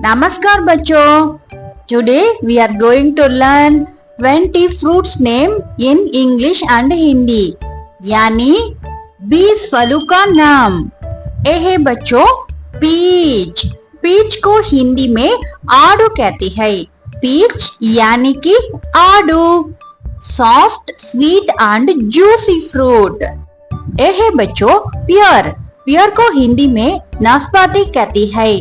Namaskar bachcho. Today we are going to learn 20 fruits name in English and Hindi. यानी 20 फलों का नाम. ए है बच्चों पीच. पीच को हिंदी में आड़ू कहती है. पीच यानी कि आड़ू. Soft sweet and juicy fruit. ए है बच्चों पियर. पियर को हिंदी में नाशपाती कहती है.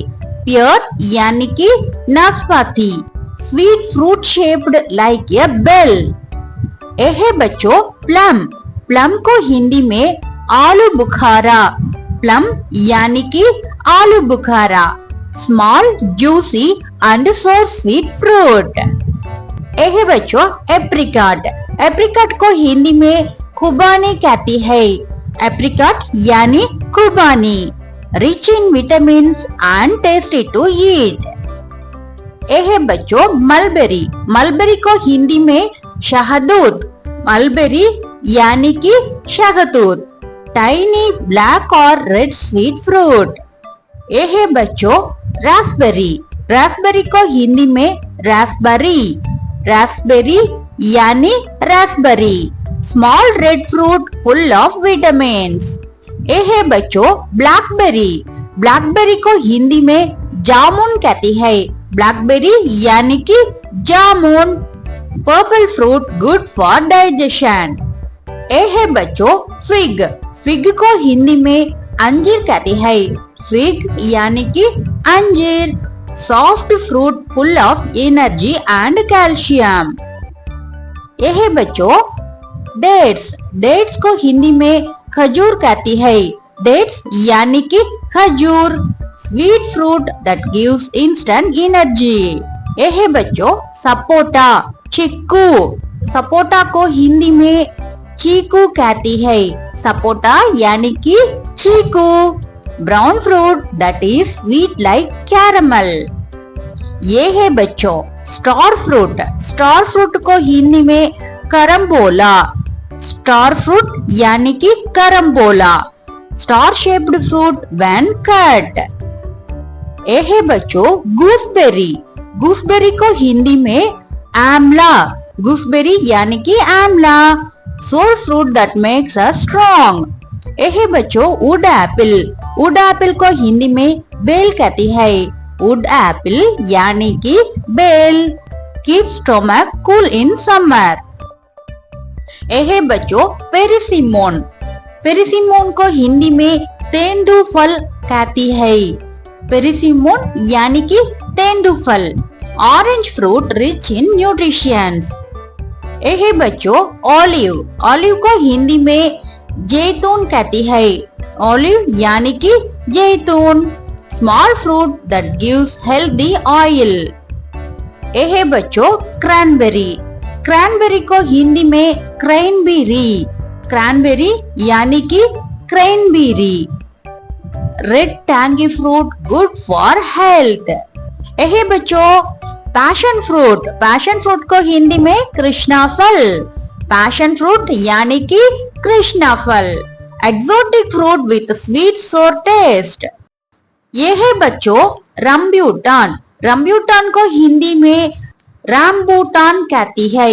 पियर यानी कि नाशपाती. Sweet fruit shaped like a bell. ए है बच्चों प्लम. प्लम को हिंदी में आलू बुखारा. प्लम यानी कि आलू बुखारा. Small juicy and so sweet fruit. ए है बच्चों एप्रिकॉट. एप्रिकॉट को हिंदी में खुबानी कहती है. एप्रिकॉट यानी खुबानी. Rich in vitamin and tasty to eat. ए है बच्चों मलबेरी. मलबेरी को हिंदी में शहदूत. मलबेरी यानी कि शहतूत. टाइनी ब्लैक और रेड स्वीट फ्रूट. ए है बच्चों रास्पबेरी. रास्पबेरी को हिंदी में रास्पबेरी. रास्पबेरी यानी raspberry. Small red fruit full of vitamins. ए है बच्चों ब्लैकबेरी. ब्लैकबेरी को हिंदी में जामुन कहती है. ब्लैकबेरी यानी कि जामुन. Purple fruit good for digestion. ए है बच्चों फिग. फिग को हिंदी में अंजीर कहती है. फिग यानी कि अंजीर. Soft fruit full of energy and calcium. ए है बच्चों डेट्स. डेट्स को हिंदी में खजूर कहती है. डेट्स यानी कि खजूर. Sweet fruit that gives instant energy. ये है बच्चों सपोटा. चीकू. सपोटा को हिंदी में चीकू कहती है. सपोटा यानी कि चीकू. Brown fruit that is sweet like caramel. ये है बच्चों स्टार फ्रूट. स्टार फ्रूट को हिंदी में करम्बोला. स्टार फ्रूट यानी कि carambola. Star shaped fruit when cut. ए है बच्चों गूसबेरी. गूसबेरी को हिंदी में आमला. गूसबेरी यानी कि आमला. Sour fruit that makes us strong. ए है बच्चों वुड एप्पल. वुड एप्पल को हिंदी में बेल कहती है. वुड एप्पल यानी कि बेल. Keep stomach cool in summer. ए है बच्चों पेरिसिमोन. पेरिसिमोन को हिंदी में तेंदुफल कहती है. पेरिसिमोन यानी कि तेंदुफल. Orange fruit rich in nutrition. ए है बच्चों ऑलिव. ऑलिव को हिंदी में जैतून कहती है. ऑलिव यानी कि जैतून. Small fruit that gives healthy oil. ए है बच्चों क्रैनबेरी. क्रैनबेरी को हिंदी में क्रैनबेरी. क्रैनबेरी यानी कि cranberry. Red tangy fruit good for health. ए है बच्चों पैशन फ्रूट. पैशन फ्रूट को हिंदी में कृष्णा फल. पैशन फ्रूट यानी कि कृष्णा फल. एक्सोटिक फ्रूट विथ स्वीट सोर टेस्ट. ये है बच्चों रंब्यूटान. रंब्यूटान को हिंदी में रामबूटान कहती है.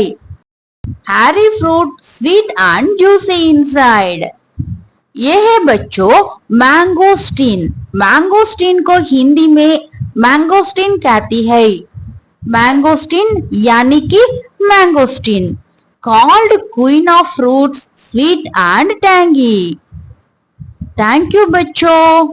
Harry fruit sweet and juicy inside. ये है बच्चों मैंगोस्टीन. मैंगोस्टीन को हिंदी में मैंगोस्टीन कहती है. मैंगोस्टीन यानी कि mangosteen. Called queen of fruits sweet and tangy. Thank you बच्चों.